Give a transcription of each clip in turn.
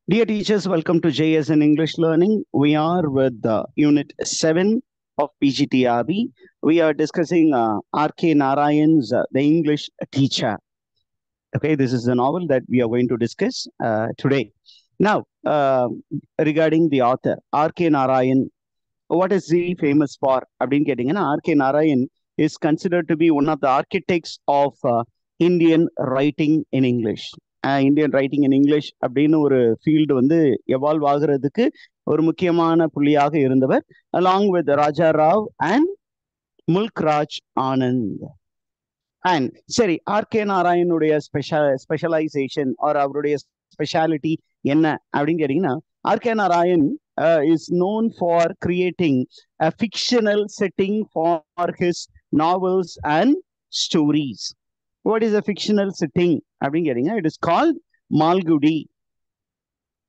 Dear teachers, welcome to JSN English Learning. We are with Unit 7 of PGTRB. We are discussing R.K. Narayan's The English Teacher. Okay, this is the novel that we are going to discuss today. Now, regarding the author, R.K. Narayan, what is he famous for? அப்படின்னு கேட்டீங்கன்னா R.K. Narayan is considered to be one of the architects of Indian writing in English. Indian writing in English அப்படின்னு ஒரு field வந்து evolve ஆகுறதுக்கு ஒரு முக்கியமான புள்ளியாக இருந்தவர், along with Raja Rao and Mulk Raj Anand. And சரி, R.K. நாராயணுடைய ஸ்பெஷலைசேஷன் ஆர் அவருடைய ஸ்பெஷாலிட்டி என்ன அப்படின்னு கேட்டீங்கன்னா, R.K. Narayan is known for creating a fictional setting for his novels and stories. What is a fictional setting? It is called Malgudi.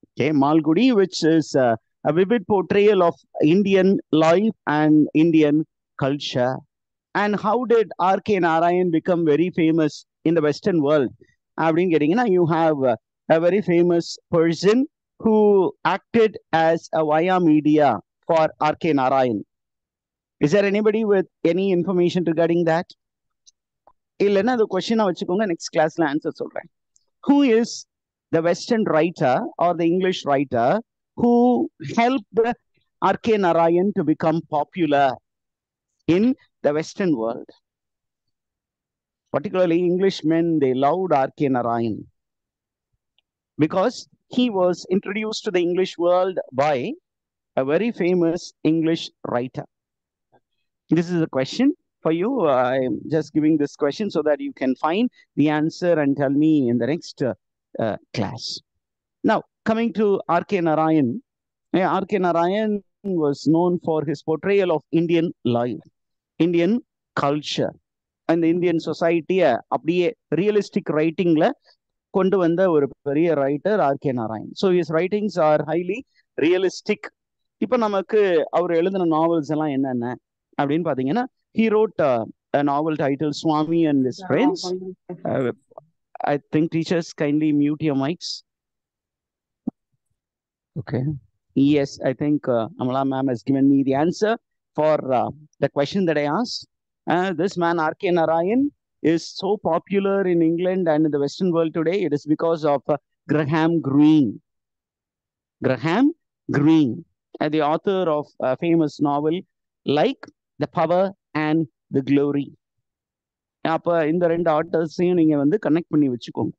Okay, Malgudi, which is a vivid portrayal of Indian life and Indian culture. And how did R.K. Narayan become very famous in the Western world? You have a very famous person who acted as a via media for R.K. Narayan. Is there anybody with any information regarding that? இல்லைன்னா the question வச்சுக்கோங்க, next classல answer சொல்றேன். Who is the Western writer or the English writer who helped R.K. Narayan to become popular in the Western world? Particularly Englishmen, they loved R.K. Narayan because he was introduced to the English world by a very famous English writer. This is a question for you. I'm just giving this question so that you can find the answer and tell me in the next class. Now, coming to R.K. Narayan, R.K. Narayan was known for his portrayal of Indian life, Indian culture, and the Indian society. அப்படியே realistic writingல கொண்டு வந்த ஒரு பெரிய writer R.K. Narayan. So his writings are highly realistic. இப்போ நமக்கு அவர் எழுதின novels எல்லாம் என்னென்ன அப்படின்னு பாத்தீங்கன்னா, he wrote a novel titled Swami and his friends. I think teachers kindly mute your mics. Okay. Yes, I think Amala ma'am has given me the answer for the question that I asked. This man R.K. Narayan is so popular in England and in the Western world today. It is because of Graham Greene. Graham Greene, the author of a famous novel like The Power and the Glory. அப்ப இந்த ரெண்டு ஆர்டர்ஸையும் நீங்க வந்து connect பண்ணி வச்சுக்கோங்க.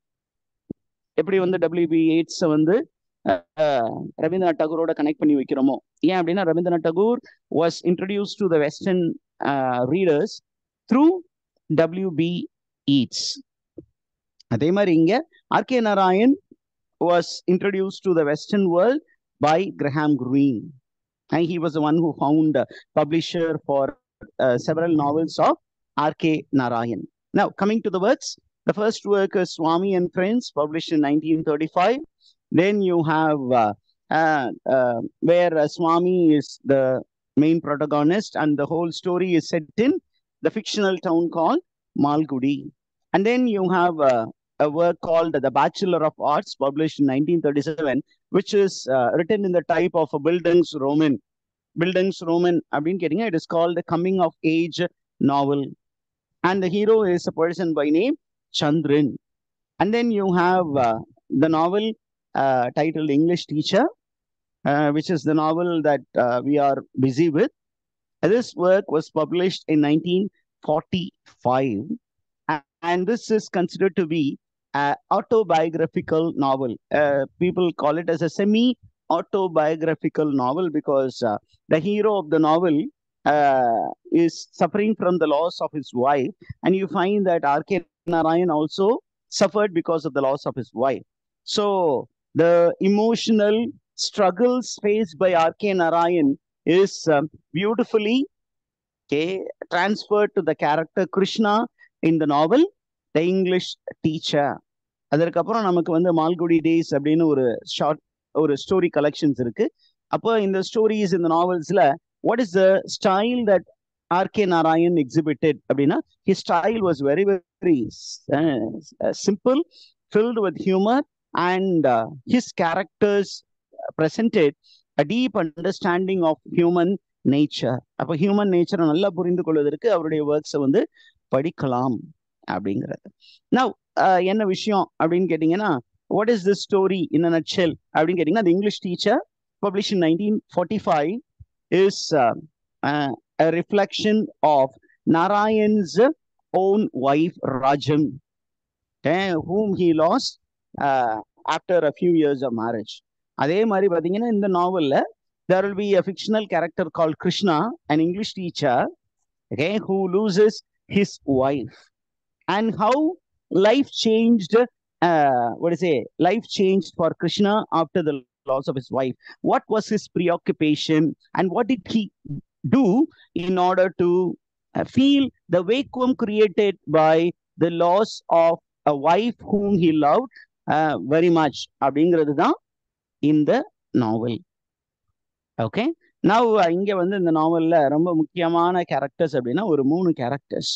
எப்படி வந்து WB Yeats வந்து ரவீந்திரநாத் டாகூரோட கனெக்ட் பண்ணி வைக்கிறோமோ, ஏன் அப்படின்னா Rabindranath Tagore was introduce to the western readers through WB Yeats. அதே மாதிரி இங்க R.K. Narayan was introduced to the Western world by Graham Greene. And he was the one who found a publisher for several novels of R.K. Narayan. Now, coming to the works, the first work is Swami and Friends, published in 1935. Then you have where Swami is the main protagonist and the whole story is set in the fictional town called Malgudi. And then you have a work called The Bachelor of Arts, published in 1937, which is written in the type of a Bildungsroman. Bildungsroman, it is called the coming of age novel. And the hero is a person by name Chandran. And then you have the novel titled English Teacher, which is the novel that we are busy with. This work was published in 1945. And this is considered to be an autobiographical novel. People call it as a semi-autobiographical novel because the hero of the novel is suffering from the loss of his wife. And you find that R.K. Narayan also suffered because of the loss of his wife. So the emotional struggles faced by R.K. Narayan is beautifully transferred to the character Krishna in the novel The English Teacher. அதற்கப்புறம் நமக்கு வந்து Malgudi days அப்படின்னு ஒரு story collections இருக்கு. அப்போ இந்த stories இந்த நாவல்ஸ்ல what is the style that R.K. Narayan exhibited அப்படின்னா, his style was very very simple, filled with humor and his characters presented a deep understanding of human nature. அப்ப human nature நல்லா புரிந்து கொள்வதற்கு அவருடைய ஒர்க்ஸை வந்து படிக்கலாம் அப்படிங்கிறது. Now என்ன விஷயம் அப்படின்னு கேட்டீங்கன்னா, what is this story in a nutshell அப்படின்னு கேட்டீங்கன்னா, the English teacher published in 1945 is a reflection of Narayan's own wife Rajam, whom he lost after a few years of marriage. அதே மாதிரி பாத்தீங்கன்னா இந்த நாவல்ல there will be a fictional character called Krishna, an English teacher, okay, who loses his wife, and how life changed. Life changed for Krishna after the loss of his wife. What was his preoccupation, and what did he do in order to feel the vacuum created by the loss of a wife whom he loved very much அப்படிங்கிறது தான் இந்த நாவல். Okay, now இங்க வந்து இந்த நாவல்ல ரொம்ப முக்கியமான characters அப்படின்னா ஒரு 3 characters.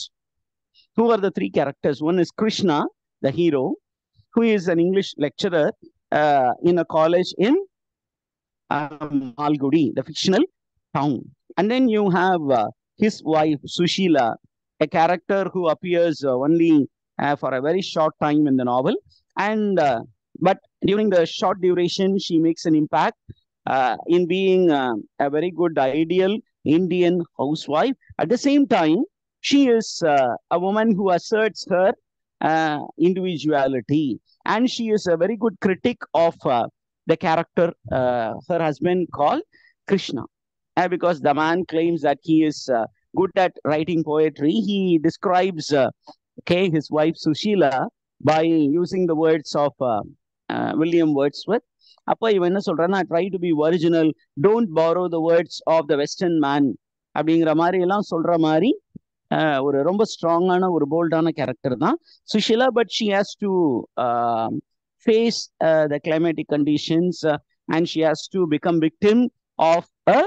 Who are the 3 characters? One is Krishna, the hero, who is an English lecturer in a college in Malgudi, the fictional town. And then you have his wife Sushila, a character who appears only for a very short time in the novel, and but during the short duration she makes an impact in being a very good ideal Indian housewife. At the same time, she is a woman who asserts her individuality, and she is a very good critic of the character her husband called Krishna, because the man claims that he is good at writing poetry. He describes his wife Sushila by using the words of William Wordsworth. அப்போ இவன் என்ன சொல்றான்னா, try to be original, don't borrow the words of the western man அப்படிங்கிற மாதிரி எல்லாம் சொல்ற மாதிரி ஒரு ரொம்ப ஸ்ட்ராங்கான ஒரு போல்டான கேரக்டர் தான் Sushila. But she has to face the climatic conditions and she has to become victim of a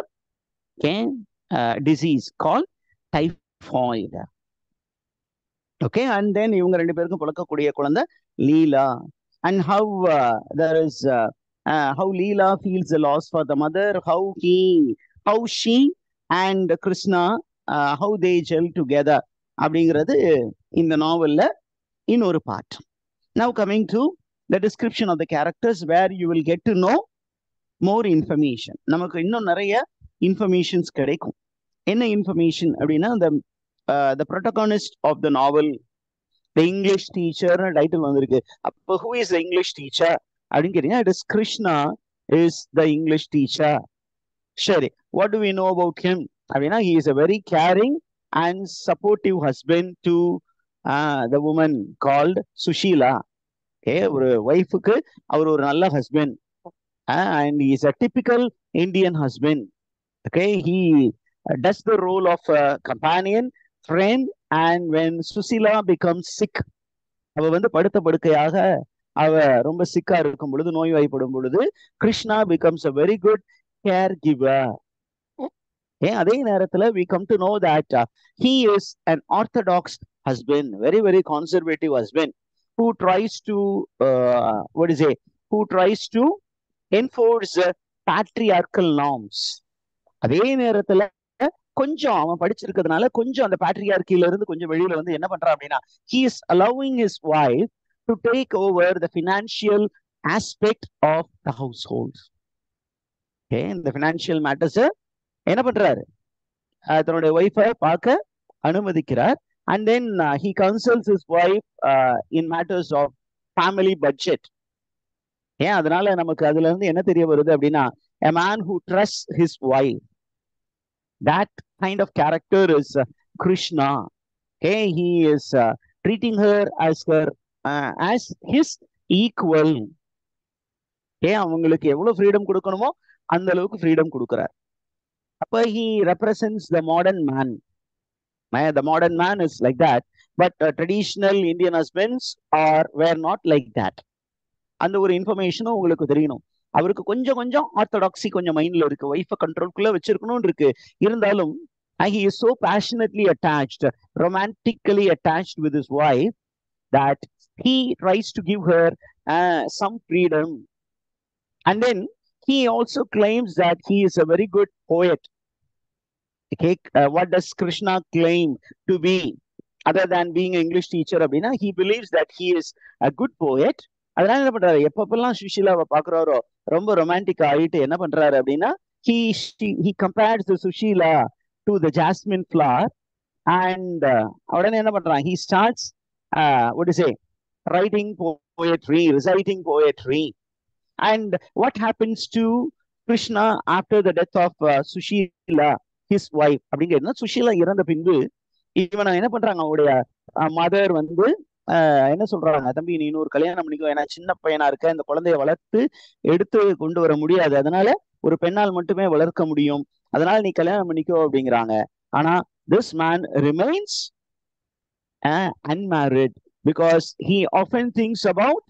disease called typhoid. Okay, and then இவங்க 2 பேருக்கும் பிறக்கக்கூடிய குழந்தை லீலா, and how there is how Leela feels the loss for the mother, how she and Krishna how they gel together அப்படிங்கிறது இந்த நாவல்ல இன்னொரு part. Now coming to the description of the characters, where you will get to know more information. நமக்கு இன்னும் நிறைய informations கிடைக்கும். என்ன information அப்படின்னா, the protagonist of the novel, the English teacher title வந்திருக்கு. அப்போ who is the English teacher அப்படின்னு கேட்டீங்கன்னா, it is Krishna is the English teacher. சரி, what do we know about him அப்படின்னா, he is a very caring and supportive husband to the woman called Sushila. Okay, ஒரு ஒய்ஃபுக்கு அவர் ஒரு நல்ல husband, and he is a typical Indian husband. Okay, he does the role of a companion, friend, and when Sushila becomes sick, அவ வந்து படுத்த படுக்கையாக அவ ரொம்ப சிக்கா இருக்கும் பொழுது, நோய்வாய்ப்படும் பொழுது, Krishna becomes a very good caregiver. அதே நேரத்துல we come to know that he is an orthodox husband, very very conservative husband, who tries to enforce patriarchal norms. அதே நேரத்துல கொஞ்சம் அவன் படிச்சிருக்கிறதுனால கொஞ்சம் அந்த patriarchyல இருந்து கொஞ்சம் வெளியில வந்து என்ன பண்றான் அப்படின்னா, he is allowing his wife to take over the financial aspect of the household. Okay, the financial matters என்ன பண்றாரு, தன்னுடைய ஒய்ஃபை பார்க்க அனுமதிக்கிறார். And then he consults his wife in matters of family budget. அதனால நமக்கு அதுல இருந்து என்ன தெரிய வருது அப்படின்னா, a man who trusts his wife, that kind of character is Krishna. Okay, he is treating her as his equal. அவங்களுக்கு எவ்வளவு ஃப்ரீடம் கொடுக்கணுமோ அந்த அளவுக்கு ஃப்ரீடம் கொடுக்கிறார். அப்ப he represents the modern man. The modern man is like that, but traditional Indian husbands were not like that. அந்த ஒரு இன்ஃபர்மேஷனும் உங்களுக்கு தெரியணும். அவருக்கு கொஞ்சம் கொஞ்சம் ஆர்த்தடாக்சி கொஞ்சம் மைண்ட்ல இருக்கு, ஒய்ஃபை கண்ட்ரோல்குள்ள வச்சிருக்கணும்னு இருக்கு. இருந்தாலும் he is so passionately attached, romantically attached with his wife, that he tries to give her some freedom. And then he also claims that he is a very good poet. Okay, what does Krishna claim to be other than being an English teacher? Abhina, he believes that he is a good poet. அதனால என்ன பண்றாரு, எப்பப்பெல்லாம் சுஷீலாவை பாக்குறாரோ ரொம்ப romantic ஆயிட்டு என்ன பண்றாரு அப்படின்னா, he compares the Sushila to the jasmine flower. And உடனே என்ன பண்றான், he starts what to say, writing poetry, reciting poetry. And what happens to Krishna after the death of Sushila, his wife? அப்படிங்கிறது சுஷீலா இறந்த பின்பு இவனை என்ன பண்றாங்க, அவருடைய மதர் வந்து என்ன சொல்றாங்க, தம்பி நீ இன்னொரு கல்யாணம் பண்ணிக்கோ, ஏன்னா சின்ன பையனா இருக்க, இந்த குழந்தைய வளர்த்து எடுத்து கொண்டு வர முடியாது, அதனால ஒரு பெண்ணால் மட்டுமே வளர்க்க முடியும், அதனால நீ கல்யாணம் பண்ணிக்கோ அப்படிங்கிறாங்க. ஆனா this man remains unmarried because he often thinks about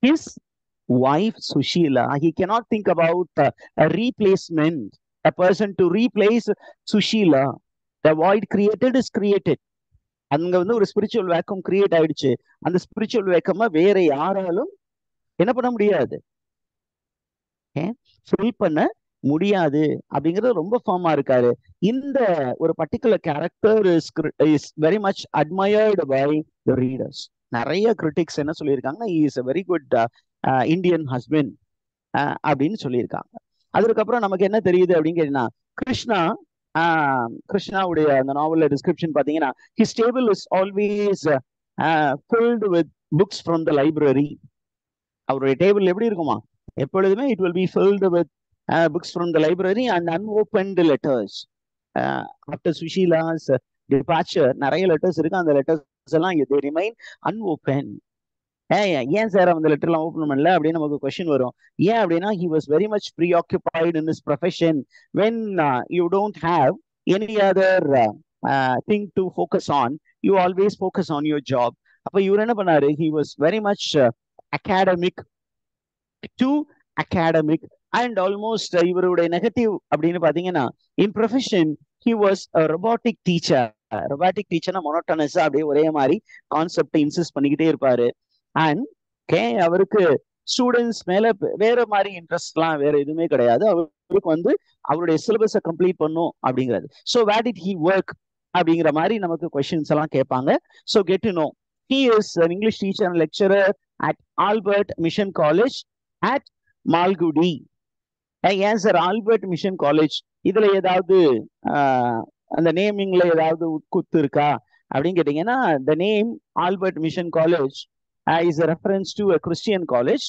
his wife Sushila. He cannot think about a replacement, a person to replace Sushila. The void created is created. அங்க வந்து ஒரு ஸ்பிரிச்சுவல் வேக்கம் கிரியேட் ஆயிடுச்சு. அந்த spiritual வேக்கமா வேற யாராலும் என்ன பண்ண முடியாது, ஃபில் பண்ண முடியாது அப்படிங்கிறது ரொம்ப ஃபார்மா இருக்காரு. இந்த ஒரு particular character is very much admired by the readers. நிறைய கிரிட்டிக்ஸ் என்ன சொல்லியிருக்காங்கன்னா, he is a very good Indian husband அப்படின்னு சொல்லியிருக்காங்க. அதுக்கப்புறம் நமக்கு என்ன தெரியுது அப்படின்னு கேட்டீங்கன்னா, கிருஷ்ணாவுடைய அந்த நாவல்ல டிஸ்கிரிப்ஷன் பாத்தீங்கன்னா, his table is always filled with books from the library. அவருடைய டேபிள் எப்படி இருக்குமா, எப்பொழுதுமே it will be filled with books from the library and unopened letters. After Sushila's departure நிறைய லெட்டர்ஸ் இருக்கு, அந்த லெட்டர்ஸ் எல்லாம் they remain unopened. ஏன் sir அந்த லெட்டர் எல்லாம் ஓபன் பண்ணல அப்படின்னு நமக்கு கொஸ்டின் வரும். ஏன் அப்படின்னா, he was very much preoccupied in his profession. When you don't have any other thing to focus on, you always focus on your job. அப்ப இவர் என்ன பண்ணாரு, he was very much academic and almost இவருடைய negative அப்படின்னு பாத்தீங்கன்னா, in profession he was a robotic teacher. மொனோட்டனஸா அப்படியே ஒரே மாதிரி கான்செப்ட் இன்சிஸ்ட் பண்ணிக்கிட்டே இருப்பாரு. அண்ட் அவருக்கு ஸ்டூடெண்ட்ஸ் மேல வேற மாதிரி இன்ட்ரெஸ்ட்லாம் வேற எதுவுமே கிடையாது. அவருக்கு வந்து அவருடைய சிலபஸை கம்ப்ளீட் பண்ணும் அப்படிங்கிறது. So where did he work அப்படிங்கிற மாதிரி நமக்கு கொஸ்டின்ஸ் எல்லாம் கேட்பாங்க. So get to know, he is an English teacher and lecturer at Albert Mission College at Malgudi. ஏன் சார் ஆல்பர்ட் மிஷன் காலேஜ், இதுல ஏதாவது அந்த நேமிங்ல ஏதாவது உட்குத்து இருக்கா அப்படின்னு கேட்டீங்கன்னா, the name Albert Mission College is a reference to a Christian college,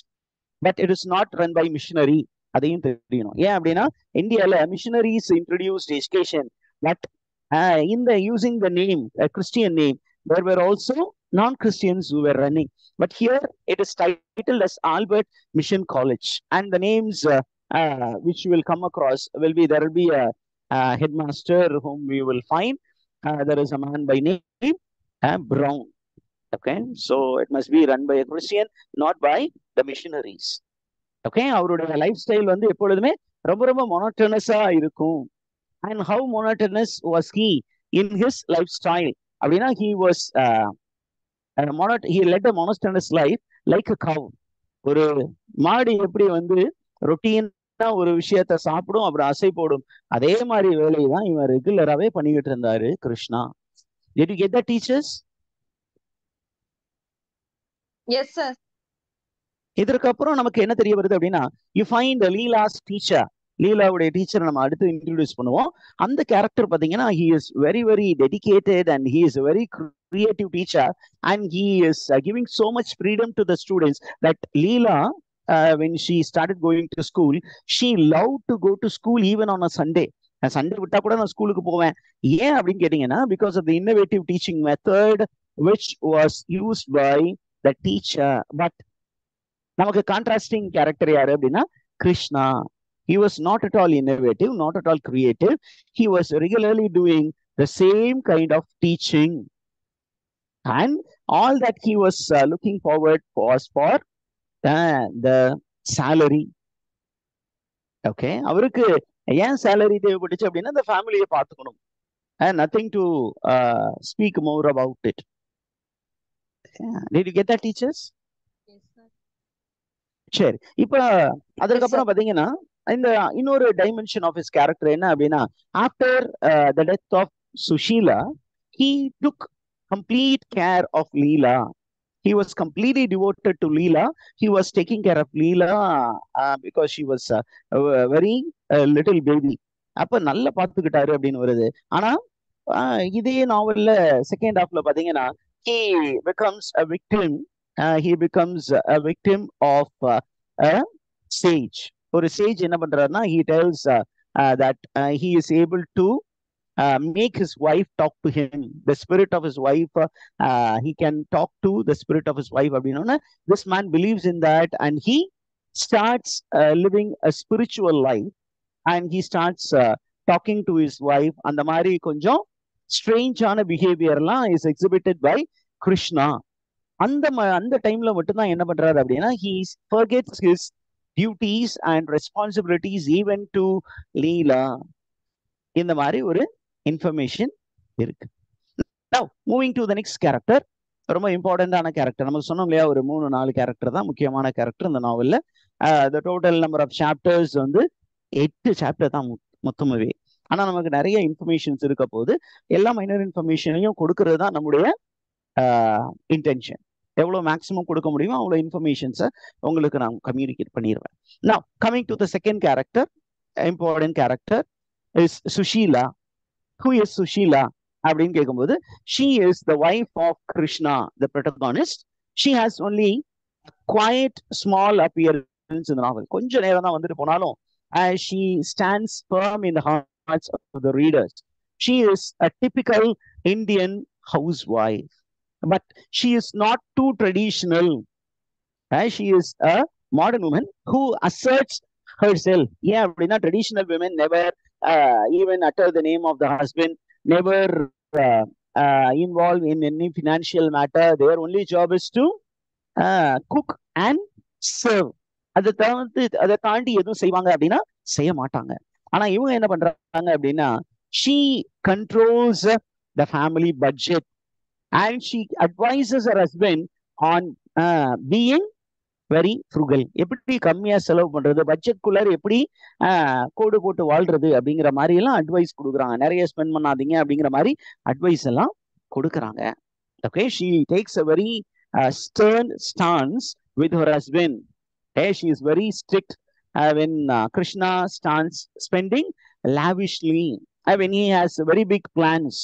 but it is not run by missionary. அதையும் தெரியணும். ஏன் அப்படின்னா, இந்தியால missionaries introduced education, but in the using the name, a Christian name, there were also non-Christians who were running. But here it is titled as Albert Mission College, and the names which you will come across will be, there will be a headmaster whom we will find. There is a man by name Brown. Okay, so it must be run by a Christian, not by the missionaries. Okay, அவருடைய life style வந்து எப்பொழுதுமே ரொம்ப ரொம்ப மொனோட்டனஸா இருக்கும். And how monotonous was he in his lifestyle? அப்படின்னா, he was he led a monotonous life like a cow. ஒரு மாடு எப்படி வந்து ரொட்டீனா ஒரு விஷயத்த சாப்பிடும், அப்புறம் அசை போடும், அதே மாதிரி வேலையை தான் இவன் ரெகுலராகவே பண்ணிக்கிட்டு இருந்தாரு Krishna. Did you get that, teachers? Yes, sir. இதற்கு அப்புறம் நமக்கு என்ன தெரிய வருது அப்படின்னா, you find Leela's teacher. லீலாவுடைய டீச்சரை நம்ம அடுத்து இன்ட்ரோடியூஸ் பண்ணுவோம். அந்த கேரக்டர் பாத்தீங்கன்னா, he is very very dedicated and he is a very creative teacher, and he is giving so much freedom to the students that Leela, when she started going to school, she loved to go to school even on a Sunday. Sunday விட்டா கூட நான் ஸ்கூலுக்கு போவேன். ஏன் அப்படின்னு கேட்டீங்கன்னா, because of the innovative teaching method which was used by the teacher. But நமக்கு contrasting character யாரு அப்படின்னா Krishna. He was not at all innovative, not at all creative. He was regularly doing the same kind of teaching, and all that he was looking forward was for the salary. Okay, அவருக்கு ஏன் salary தேவைப்பட்டுச்சு அப்படின்னா, the ஃபேமிலியை பார்த்துக்கணும், and nothing to speak more about it. Did you get that, teachers? Yes, sir. சரி, இப்ப அதுக்கப்புறம் பாத்தீங்கன்னா இந்த இன்னொரு டைமென்ஷன் ஆஃப் ஹிஸ் கேரக்டர் என்ன அப்படின்னா, after the death of Sushila he took complete care of Leela. He was completely devoted to Leela. He was taking care of Leela because she was a very little baby. அப்ப நல்லா பாத்துக்கிட்டாரு அப்படின்னு வருது. ஆனா இதே நாவல்ல second ஹாஃப்ல பாத்தீங்கன்னா he becomes a victim. He becomes a victim of a sage. ஒரு sage என்ன பண்றாருன்னா he tells that he is able to make his wife talk to him. The spirit of his wife, he can talk to the spirit of his wife. This man believes in that and he starts living a spiritual life and he starts talking to his wife. அந்த மாதிரி கொஞ்சம் ஸ்ட்ரேஞ்சான பிஹேவியர்லாம் is exhibited by Krishna. அந்த டைம்ல மட்டும்தான் என்ன பண்றாரு அப்படின்னா he forgets his duties and responsibilities even to Leela. இந்த மாதிரி ஒரு இன்ஃபர்மேஷன் இருக்கு. Now moving to the next character, ரொம்ப இம்பார்ட்டன்டான கேரக்டர். நம்ம சொன்னோம் இல்லையா, ஒரு 3-4 கேரக்டர் தான் முக்கியமான கேரக்டர் இந்த நாவல்ல. The total number of chapters வந்து 8 சாப்டர் தான் மொத்தமாவே. ஆனா நமக்கு நிறைய இன்ஃபர்மேஷன்ஸ் இருக்க போது எல்லா மைனர் இன்ஃபர்மேஷனையும் கொடுக்கறது தான் நம்முடைய இன்டென்ஷன். எவ்வளவு மேக்ஸிமம் கொடுக்க முடியுமோ அவ்வளோ இன்ஃபர்மேஷன்ஸை உங்களுக்கு நான் கம்யூனிகேட் பண்ணிடுவேன். Now coming to the second character, important character is Sushila. Who is Sushila அப்படின்னு கேட்கும்போது, she is the wife of Krishna, the protagonist. She has only quiet small appearance in the novel. கொஞ்ச நேரம் தான் வந்துட்டு போனாலும் as she stands firm in the hearts of the readers. She is a typical Indian housewife, but she is not too traditional. She is a modern woman who asserts herself. Yeah, அப்படின்னா traditional women never even utter the name of the husband, never involved in any financial matter. Their only job is to cook and serve. அதை தாண்டி எதுவும் செய்வாங்க அப்படின்னா செய்ய மாட்டாங்க. ஆனா இவங்க என்ன பண்றாங்க அப்படின்னா, she controls the family budget and she advises her husband on being very frugal. எப்படி கம்மியா செலவு பண்றது, பட்ஜெட்குள்ளார எப்படி கோடு போட்டு வாழ்றது அப்படிங்கிற மாதிரி எல்லாம் அட்வைஸ் கொடுக்குறாங்க. நிறைய ஸ்பெண்ட் பண்ணாதீங்க அப்படிங்கிற மாதிரி அட்வைஸ் எல்லாம் கொடுக்குறாங்க. Okay, she takes a very Stern stance with her husband. She is very strict when Krishna starts spending lavishly, when he has very big plans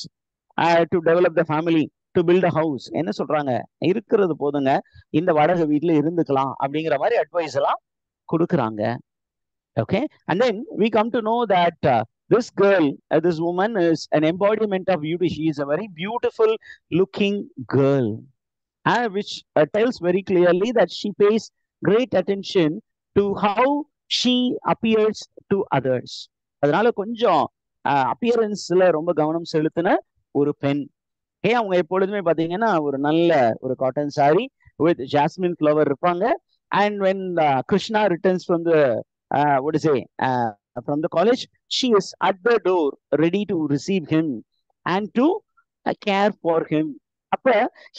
to develop the family, to build a house. என்ன சொல்றாங்க, இருக்கிறது போதுங்க, இந்த வாடகை வீட்டுல இருந்துக்கலாம் அப்படிங்கிற மாதிரி அட்வைஸ் எல்லாம் கொடுக்குறாங்க. Okay, and then we come to know that this girl, this woman is an embodiment of beauty. She is a very beautiful looking girl, which tells very clearly that she pays great attention to how she appears to others. அதனால கொஞ்சம் அப்பியரன்ஸ்ல ரொம்ப கவனம் செலுத்தின ஒரு பெண். அவங்க எப்பொழுதுமே பாத்தீங்கன்னா ஒரு நல்ல ஒரு cotton sorry with jasmine flower இருப்பாங்க. And when Krishna returns from the from the college, she is at the door ready to receive him and to care for him. அப்ப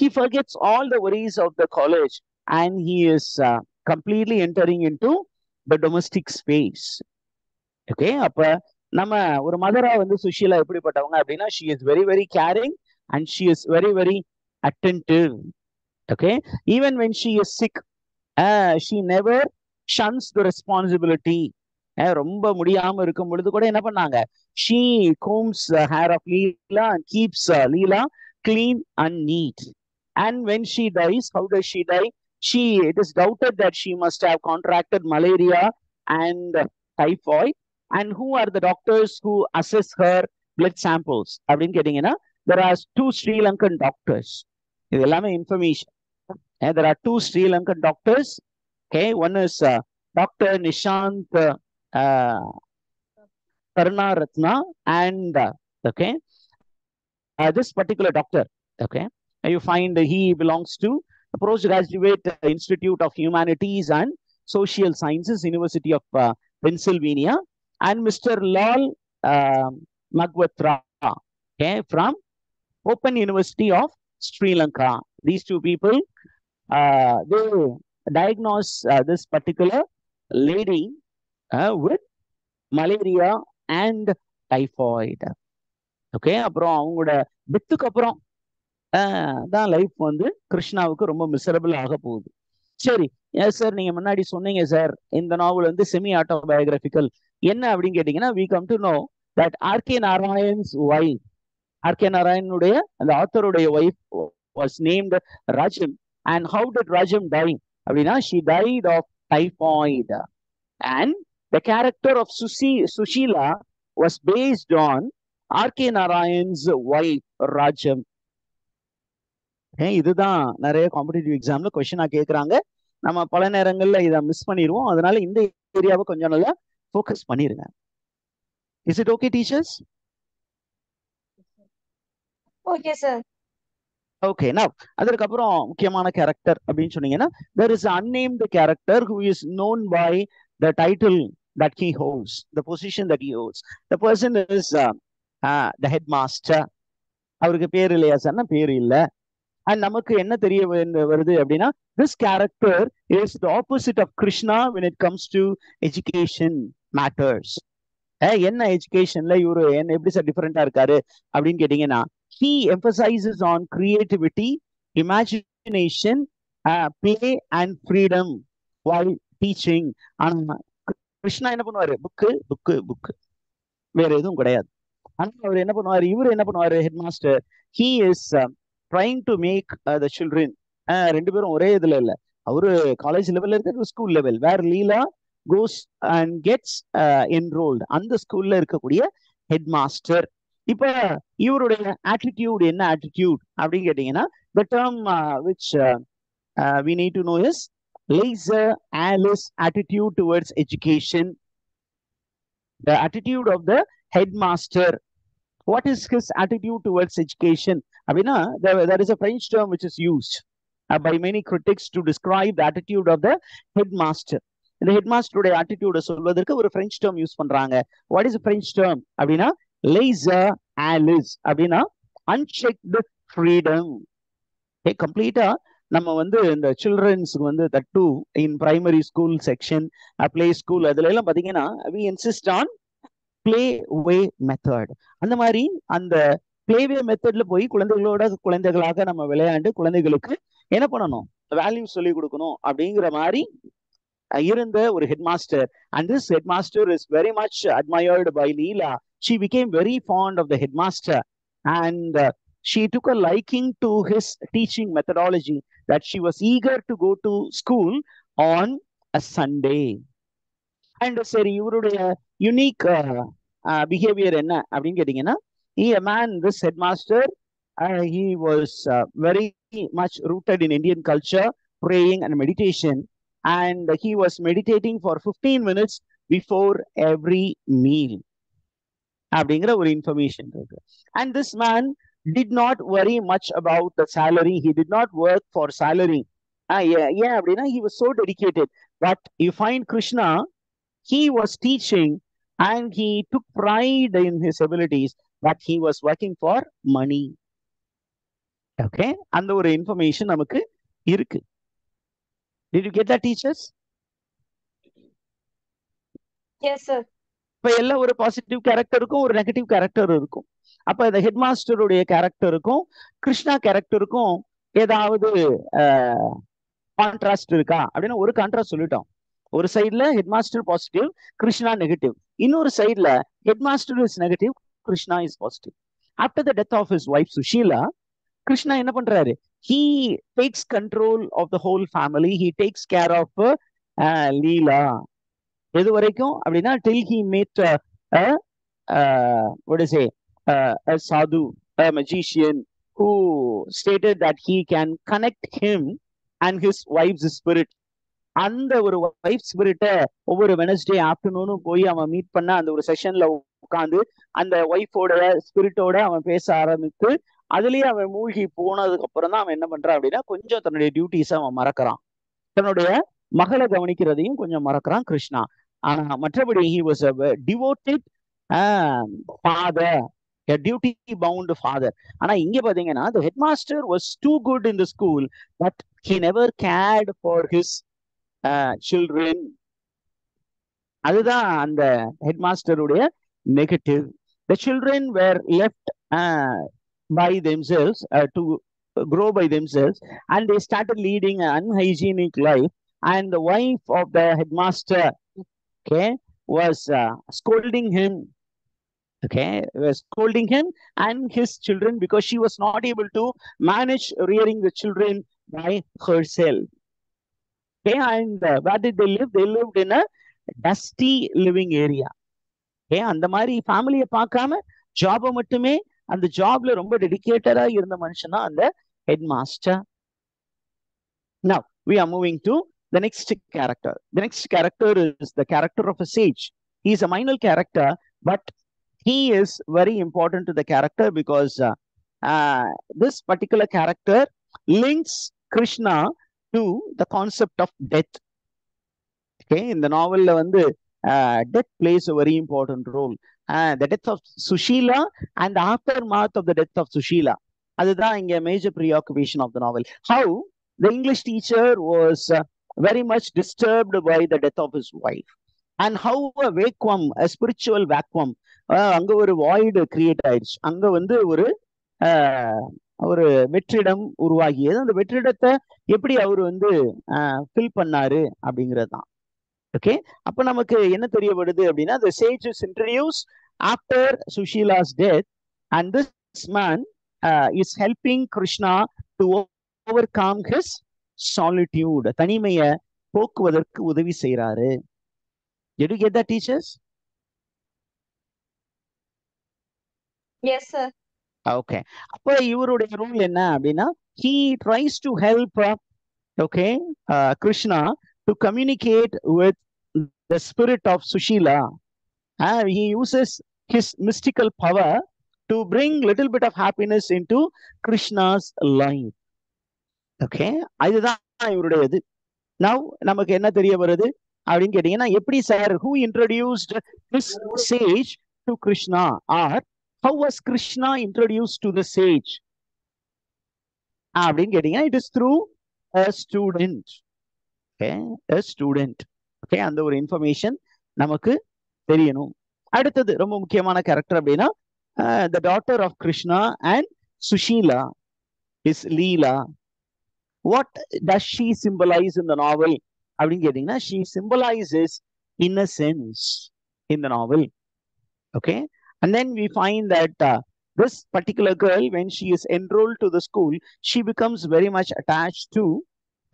he forgets all the worries of the college and he is completely entering into the domestic space. Okay, அப்ப நம்ம ஒரு மதரா வந்து சுஷீலா எப்படிப்பட்டவங்க அப்படின்னா, she is very very caring and she is very very attentive. Okay, even when she is sick, she never shuns the responsibility. ரொம்ப முடியாம இருக்கும் பொழுது கூட என்ன பண்ணாங்க, she combs the hair of Leela and keeps Leela clean and neat. And when she dies, how does she die? It is doubted that she must have contracted malaria and typhoid. And who are the doctors who assess her blood samples அப்படின்னு கேட்டீங்கன்னா, there are 2 Sri Lankan doctors. இது எல்லாமே information. There are 2 Sri Lankan doctors. Okay, one is Dr. Nishant Karunaratna and okay, this particular doctor, okay, you find he belongs to the postgraduate Institute of Humanities and Social Sciences, University of Pennsylvania, and Mr. Lal Magwatra, okay, from Open University of Sri Lanka. These 2 people, they diagnose this particular lady with malaria and typhoid. Okay, அப்புறம் அவங்களோட டெத்துக்கு அப்புறம் தான் life வந்து கிருஷ்ணாவுக்கு ரொம்ப miserable ஆக போகுது. சரி, sir நீங்க முன்னாடி சொன்னீங்க சார் இந்த நாவல் வந்து செமி ஆட்டோபயோகிராபிக்கல் என்ன அப்படின்னு கேட்டீங்கன்னா, we come to know that RK Narayan's wife, RK நாராயணனுடைய அந்த ஆத்தருடைய wife was named Rajam. And how did Rajam die? அப்படின்னா she died of typhoid. And the character of Sushila was based on RK Narayan's wife Rajam. இதுதான் நிறைய competitive எக்ஸாம்ல கொஸ்டினா கேட்கறாங்க. நம்ம பல நேரங்கள்ல இதை மிஸ் பண்ணிடுவோம். அதனால இந்த ஏரியாவை கொஞ்சம் நல்லா ஃபோக்கஸ் பண்ணிருங்க. Is it okay teachers? Okay sir. Okay, now அதற்கப்புறம் முக்கியமான கேரக்டர் அப்படின்னு சொன்னீங்கன்னா, there is an unnamed character who is known by the title that he holds, the position that he holds. The person is the headmaster. அவருக்கு பேர் இல்லையா சார்னா பேர் இல்ல. அண்ட் நமக்கு என்ன தெரிய வருது அப்படின்னா, this character is the opposite of Krishna when it comes to education matters. என்ன எஜுகேஷன்ல இவரு என்ன எப்படி சார் டிஃபரெண்டா இருக்காரு அப்படின்னு கேட்டீங்கன்னா, he emphasizes on creativity, imagination, play and freedom while teaching. ஆனா கிருஷ்ணா என்ன பண்ணுவாரு, புக்கு வேற எதுவும் கிடையாது. ஆனா அவர் என்ன பண்ணுவாரு, இவர் என்ன பண்ணுவாரு, head master, he is trying to make the children, ரெண்டு பேரும் ஒரே இதுல இல்ல, அவரு காலேஜ் லெவல்ல இருக்க school level, where Leela goes and gets enrolled, அந்த ஸ்கூல்ல இருக்கக்கூடிய ஹெட் மாஸ்டர். இப்ப இவருடைய ஆட்டிடியூட் என்ன ஆட்டிடியூட் அப்படின்னு கேட்டீங்கன்னா, the term which we need to know is laissez Alice attitude towards education. The attitude of the headmaster. What is his attitude towards education? அப்படின்னா, there is a French term which is used by many critics to describe the attitude of the headmaster. இந்த ஹெட்மாஸ்டருடைய ஆட்டிடியூட சொல்வதற்கு ஒரு French term use பண்றாங்க. What is French term அப்படின்னா, laissez Alice அப்படின்னா unchecked freedom. கம்ப்ளீட்டா நம்ம வந்து இந்த சில்ட்ரன்ஸுக்கு வந்து தட்டு in primary school section, play school, அதுல எல்லாம் பாத்தீங்கன்னா we insist on play way method. அந்த மாதிரி அந்த பிளேவே மெத்தட்ல போய் குழந்தைகளாக நம்ம விளையாண்டு குழந்தைகளுக்கு என்ன பண்ணணும், வேல்யூ சொல்லி கொடுக்கணும் அப்படிங்கிற மாதிரி இருந்த ஒரு headmaster. And this headmaster is very much admired by Leela. She became very fond of the headmaster and she took a liking to his teaching methodology, that she was eager to go to school on a Sunday. And சரி, இவருடைய unique behaviour என்ன அப்படின்னு கேட்டீங்கன்னா, this headmaster, he was very much rooted in Indian culture, praying and meditation, and he was meditating for 15 minutes before every meal அப்படிங்கிற ஒரு information இருக்கு. And this man did not worry much about the salary. He did not work for salary. ஏன் அப்படின்னா, he was so dedicated. But you find Krishna, he was teaching and he took pride in his abilities, but he was working for money. Okay, அந்த ஒரு information நமக்கு இருக்கு. Did you get that, teachers? Yes sir. இப்ப எல்லாம் ஒரு positive கேரக்டருக்கும் ஒரு negative character இருக்கும். அப்ப இந்த ஹெட் மாஸ்டருடைய கேரக்டருக்கும் கிருஷ்ணா கேரக்டருக்கும் ஏதாவது கான்ட்ராஸ்ட் இருக்கா அப்படின்னா, ஒரு கான்ட்ராஸ்ட் சொல்லிட்டோம். ஒரு சைட்ல head master positive, Krishna negative. இன்னொரு சைட்ல head master is negative, Krishna is positive. After the death of his wife Sushila, Krishna என்ன பண்றாரு, he takes control of the whole family, he takes care of லீலா. எது வரைக்கும் அப்படின்னா, till he met what is it, a sadhu, a magician who stated that he can connect him and his wife's spirit. அந்த ஒரு wife ஸ்பிரிட்டை ஒவ்வொரு Wednesday ஆஃப்டர்நூனும் போய் அவன் meet பண்ண அந்த ஒரு செஷன்ல உட்காந்து அந்த ஒய்ஃபோட ஸ்பிரிட்டோட அவன் பேச ஆரம்பித்து அதுலயே அவன் மூழ்கி போனதுக்கு அப்புறம் தான் அவன் என்ன பண்றான் அப்படின்னா, கொஞ்சம் தன்னுடைய டியூட்டிஸை அவன் மறக்கிறான், தன்னுடைய மகளை கவனிக்கிறதையும் கொஞ்சம் மறக்கிறான் கிருஷ்ணா. ஆனா மற்றபடி he was a devoted father, a duty bound father. ஆனா இங்க பாத்தீங்கன்னா, the headmaster was too good in the school, but he never cared for his children. அதுதான் அந்த ஹெட்மாஸ்டருடைய negative. The children were left by themselves to grow by themselves, and they started leading an unhygienic life. And the wife of the headmaster, okay, was scolding him. Okay, was scolding him and his children because she was not able to manage rearing the children by herself. Okay, and where did they live? They lived in a dusty living area. Okay, அந்த மாதிரி ஃபேமிலியை பார்க்காம ஜாபை மட்டுமே அந்த ஜாப்ல ரொம்ப டெடிகேட்டடா இருந்த மனுஷனா அந்த head master. Now we are moving to the next character. The next character is the character of a sage. He is a minor character, but he is very important to the character because this particular character links Krishna to the concept of death. Okay, in the novel வந்து death plays a very important role. The death of Sushila and the aftermath of the death of Sushila. அதுதான் இங்க major preoccupation of the novel. How the English teacher was very much disturbed by the death of his wife, and how a vacuum, a spiritual vacuum, அங்க ஒரு void create ஆயிடுச்சு. அங்க வந்து ஒரு வெற்றிடம் உருவாகியது. அந்த வெற்றிடத்தை எப்படி அவர் வந்து ஃபில் பண்ணாரு அப்படிங்கிறது தான். ஓகே, அப்ப நமக்கு என்ன தெரிய வருது அப்படின்னா, the sage is introduced after Sushila's death, and this man is helping Krishna to overcome his solitude. தனிமையை போக்குவதற்கு உதவி செய்யறாரு. Did you get that, teachers? Yes, sir. Okay, அப்ப இவருடைய ரூல் என்ன அப்படின்னா, he tries to help okay Krishna to communicate with the spirit of Sushila. He uses his mystical power to bring little bit of happiness into Krishna's life. Okay, அதுதான் இவருடையது. Now நமக்கு என்ன தெரிய வருது அப்படின்னு கேட்டீங்கன்னா, எப்படி sir, who introduced this sage to Krishna, or how was Krishna introduced to the sage அப்படின்னு கேட்டீங்கன்னா, it is through a student. Okay, a student. Okay, அந்த ஒரு இன்ஃபர்மேஷன் நமக்கு தெரியணும். அடுத்தது ரொம்ப முக்கியமான கேரக்டர் அப்படின்னா, the daughter of Krishna and Sushila is Leela. What does she symbolize in the novel அப்படின்னு கேட்டீங்கன்னா, she symbolizes innocence in the novel. Okay, and then we find that this particular girl, when she is enrolled to the school, she becomes very much attached to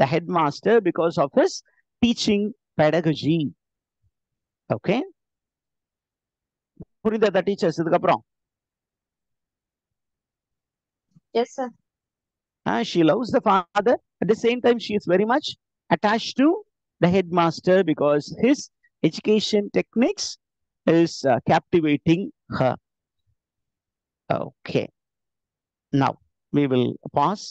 the headmaster because of his teaching pedagogy. Okay, புரிந்ததா teachers? இதுக்கப்புறம் Yes, sir. She loves the father. At the same time, she is very much attached to the headmaster because his education techniques is captivating her. Okay, now we will pause.